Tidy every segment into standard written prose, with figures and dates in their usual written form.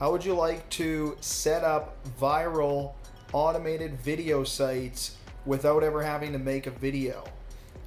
How would you like to set up viral automated video sites without ever having to make a video?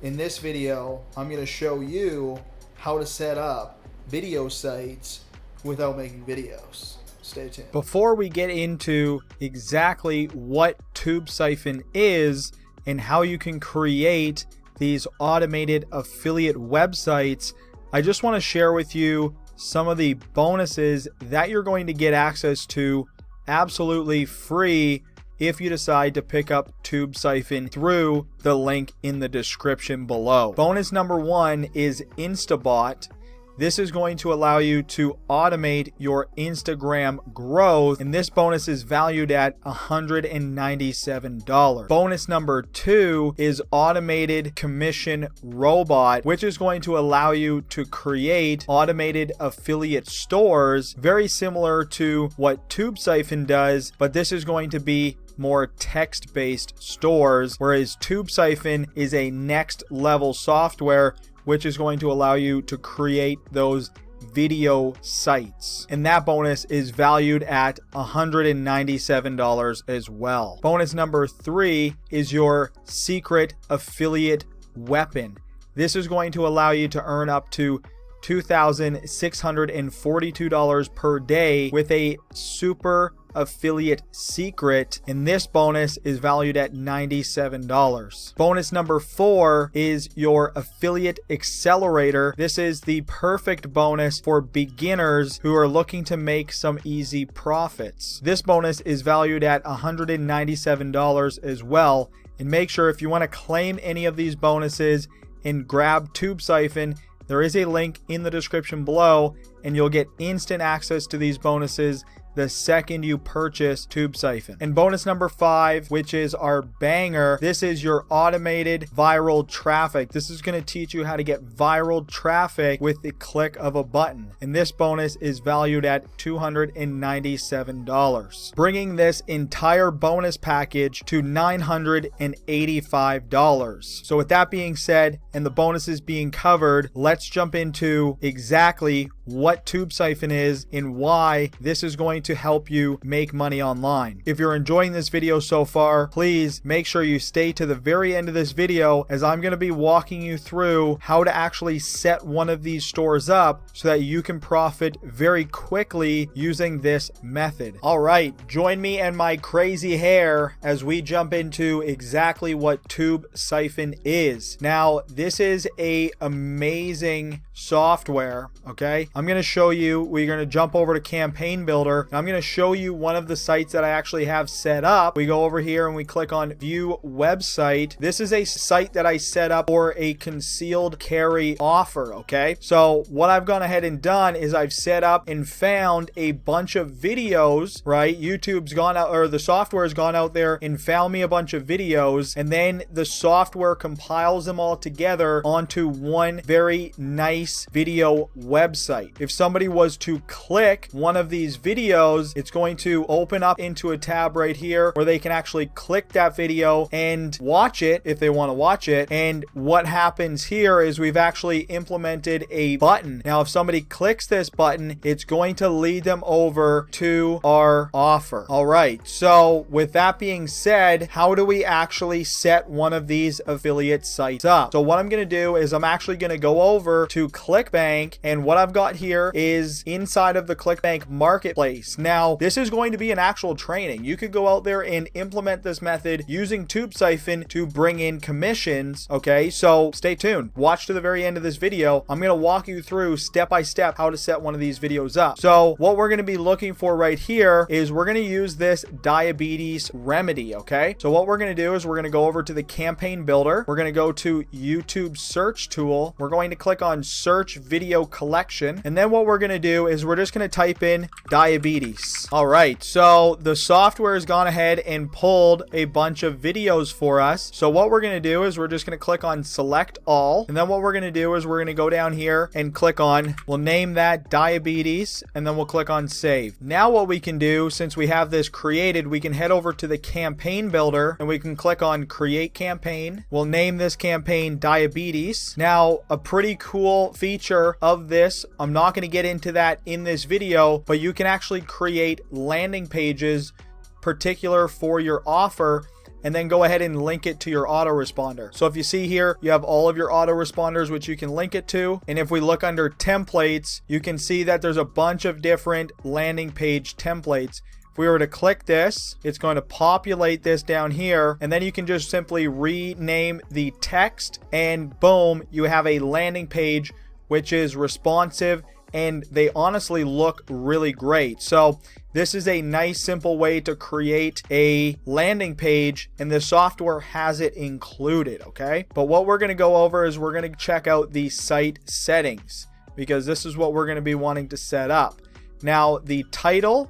In this video, I'm going to show you how to set up video sites without making videos. Stay tuned. Before we get into exactly what TubeSiphon is and how you can create these automated affiliate websites, I just want to share with you some of the bonuses that you're going to get access to absolutely free if you decide to pick up TubeSiphon through the link in the description below. Bonus number one is Instabot. This is going to allow you to automate your Instagram growth, and this bonus is valued at $197. Bonus number two is Automated Commission Robot, which is going to allow you to create automated affiliate stores, very similar to what TubeSiphon does, but this is going to be more text-based stores, whereas TubeSiphon is a next level software which is going to allow you to create those video sites. And that bonus is valued at $197 as well. Bonus number three is your secret affiliate weapon. This is going to allow you to earn up to $2,642 per day with a super affiliate secret, and this bonus is valued at $97. Bonus number four is your affiliate accelerator. This is the perfect bonus for beginners who are looking to make some easy profits. This bonus is valued at $197 as well, and make sure if you want to claim any of these bonuses and grab TubeSiphon, there is a link in the description below, and you'll get instant access to these bonuses the second you purchase TubeSiphon. And bonus number five, which is our banger, this is your automated viral traffic. This is going to teach you how to get viral traffic with the click of a button. And this bonus is valued at $297, bringing this entire bonus package to $985. So with that being said, and the bonuses being covered, let's jump into exactly what TubeSiphon is and why this is going to help you make money online. If you're enjoying this video so far, please make sure you stay to the very end of this video, as I'm going to be walking you through how to actually set one of these stores up so that you can profit very quickly using this method. All right, join me and my crazy hair as we jump into exactly what TubeSiphon is. Now, this is a amazing software, okay? I'm going to show you, we're going to jump over to Campaign Builder, and I'm going to show you one of the sites that I actually have set up. We go over here and we click on View Website. This is a site that I set up for a concealed carry offer, okay? So what I've gone ahead and done is I've set up and found a bunch of videos, right? YouTube's gone out, or the software's gone out there and found me a bunch of videos, and then the software compiles them all together onto one very nice video website. If somebody was to click one of these videos, it's going to open up into a tab right here where they can actually click that video and watch it if they want to watch it. And what happens here is we've actually implemented a button. Now, if somebody clicks this button, it's going to lead them over to our offer. All right. So with that being said, how do we actually set one of these affiliate sites up? So what I'm going to do is I'm actually going to go over to ClickBank, and what I've got here is inside of the ClickBank marketplace. Now, this is going to be an actual training. You could go out there and implement this method using TubeSiphon to bring in commissions, okay? So stay tuned. Watch to the very end of this video. I'm going to walk you through step by step how to set one of these videos up. So what we're going to be looking for right here is we're going to use this diabetes remedy, okay? So what we're going to do is we're going to go over to the Campaign Builder. We're going to go to YouTube search tool. We're going to click on search video collection. And then what we're going to do is we're just going to type in diabetes. this. All right, so the software has gone ahead and pulled a bunch of videos for us. So what we're going to do is we're just going to click on select all. And then what we're going to do is we're going to go down here and click on, we'll name that diabetes, and then we'll click on save. Now what we can do, since we have this created, we can head over to the campaign builder and we can click on create campaign. We'll name this campaign diabetes. Now, a pretty cool feature of this, I'm not going to get into that in this video, but you can actually create landing pages particular for your offer and then go ahead and link it to your autoresponder. So if you see here, you have all of your autoresponders, which you can link it to. And if we look under templates, you can see that there's a bunch of different landing page templates. If we were to click this, it's going to populate this down here, and then you can just simply rename the text, and boom, you have a landing page which is responsive, and they honestly look really great. So this is a nice, simple way to create a landing page, and the software has it included, okay? But what we're gonna go over is we're gonna check out the site settings, because this is what we're gonna be wanting to set up. Now, the title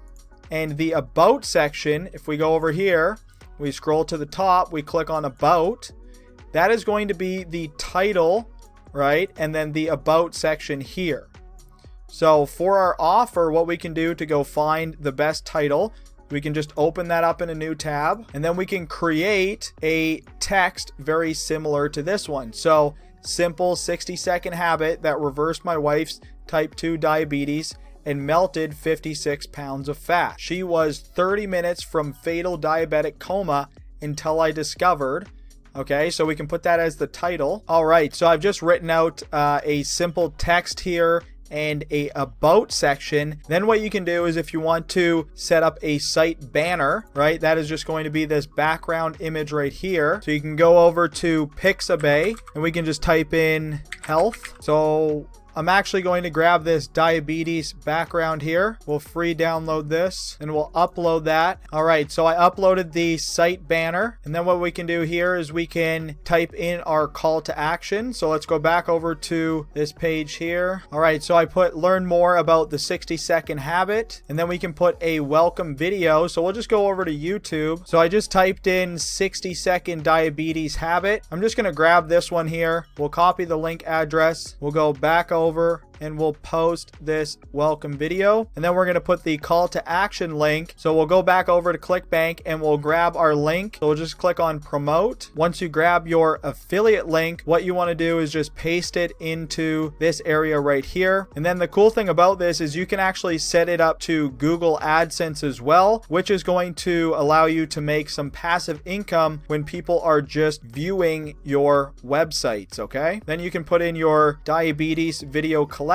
and the about section, if we go over here, we scroll to the top, we click on about, that is going to be the title, right? And then the about section here. So for our offer, what we can do to go find the best title, we can just open that up in a new tab, and then we can create a text very similar to this one. So simple 60-second habit that reversed my wife's type 2 diabetes and melted 56 pounds of fat. She was 30 minutes from fatal diabetic coma until I discovered. Okay, so we can put that as the title. All right, so I've just written out a simple text here and a about section. Then what you can do is if you want to set up a site banner, right, that is just going to be this background image right here. So you can go over to Pixabay and we can just type in health. So I'm actually going to grab this diabetes background here. We'll free download this and we'll upload that. All right, so I uploaded the site banner, and then what we can do here is we can type in our call to action. So let's go back over to this page here. All right, so I put learn more about the 60-second habit, and then we can put a welcome video. So we'll just go over to YouTube. So I just typed in 60-second diabetes habit. I'm just gonna grab this one here. We'll copy the link address. We'll go back over and we'll post this welcome video, and then we're going to put the call to action link. So we'll go back over to ClickBank and we'll grab our link. So we'll just click on promote. Once you grab your affiliate link, what you want to do is just paste it into this area right here. And then the cool thing about this is you can actually set it up to Google AdSense as well, which is going to allow you to make some passive income when people are just viewing your websites, okay? Then you can put in your diabetes video collection,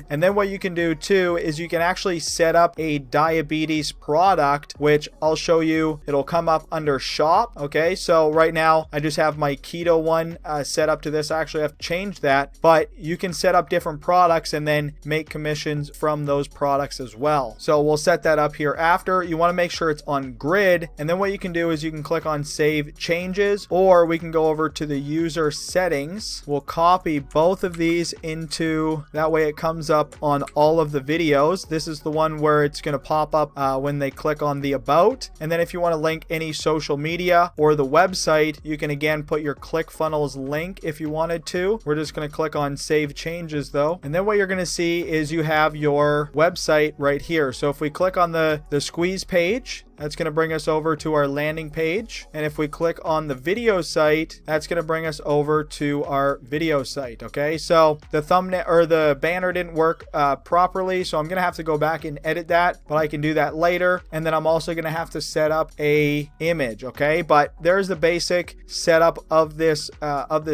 and then what you can do too is you can actually set up a diabetes product, which I'll show you. It'll come up under shop. Okay, so right now I just have my keto one set up to this. I actually have to change that, but you can set up different products and then make commissions from those products as well. So we'll set that up here after. You want to make sure it's on grid, and then what you can do is you can click on save changes, or we can go over to the user settings. We'll copy both of these into, that way it comes up on all of the videos. This is the one where it's going to pop up when they click on the about. And then if you want to link any social media or the website, you can again put your ClickFunnels link if you wanted to. We're just going to click on save changes though. And then what you're going to see is you have your website right here. So if we click on the squeeze page, that's going to bring us over to our landing page. And if we click on the video site, that's going to bring us over to our video site. Okay, so the thumbnail or the banner didn't work properly, so I'm going to have to go back and edit that, but I can do that later. And then I'm also going to have to set up a image. Okay, but there's the basic setup of this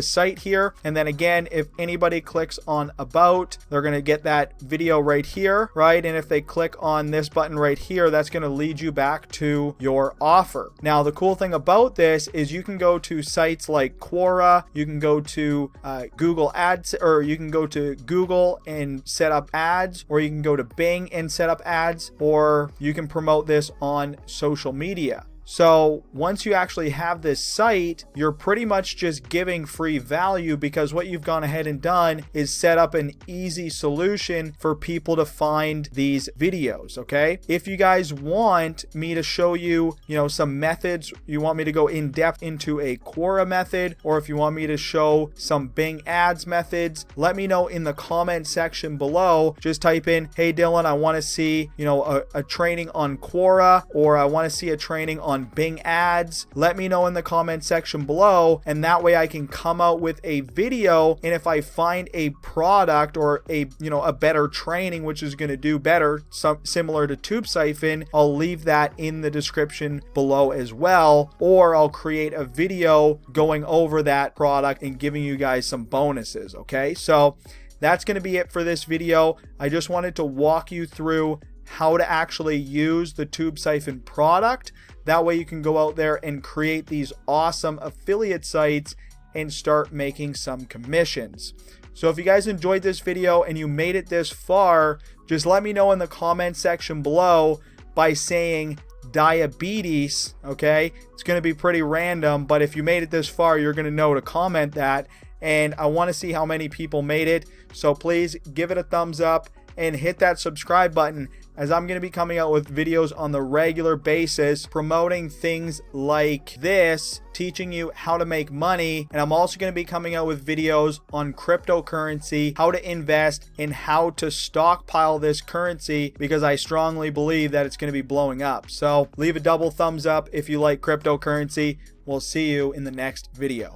site here. And then again, if anybody clicks on about, they're going to get that video right here, right? And if they click on this button right here, that's going to lead you back to your offer. Now, the cool thing about this is you can go to sites like Quora, you can go to Google Ads, or you can go to Google and set up ads, or you can go to Bing and set up ads, or you can promote this on social media. So once you actually have this site, you're pretty much just giving free value, because what you've gone ahead and done is set up an easy solution for people to find these videos. Okay, if you guys want me to show you, some methods, you want me to go in depth into a Quora method, or if you want me to show some Bing ads methods, let me know in the comment section below. Just type in, hey Dylan, I want to see, a training on Quora, or I want to see a training on Bing ads. Let me know in the comment section below, and that way I can come out with a video. And if I find a product or a better training which is going to do better, similar to TubeSiphon, I'll leave that in the description below as well, or I'll create a video going over that product and giving you guys some bonuses. Okay, so that's going to be it for this video. I just wanted to walk you through how to actually use the TubeSiphon product. That way you can go out there and create these awesome affiliate sites and start making some commissions. So if you guys enjoyed this video and you made it this far, just let me know in the comment section below by saying diabetes. Okay, it's going to be pretty random, but if you made it this far, you're going to know to comment that, and I want to see how many people made it. So please give it a thumbs up and hit that subscribe button, as I'm going to be coming out with videos on the regular basis promoting things like this, teaching you how to make money. And I'm also going to be coming out with videos on cryptocurrency, how to invest, and how to stockpile this currency, because I strongly believe that it's going to be blowing up. So leave a double thumbs up if you like cryptocurrency. We'll see you in the next video.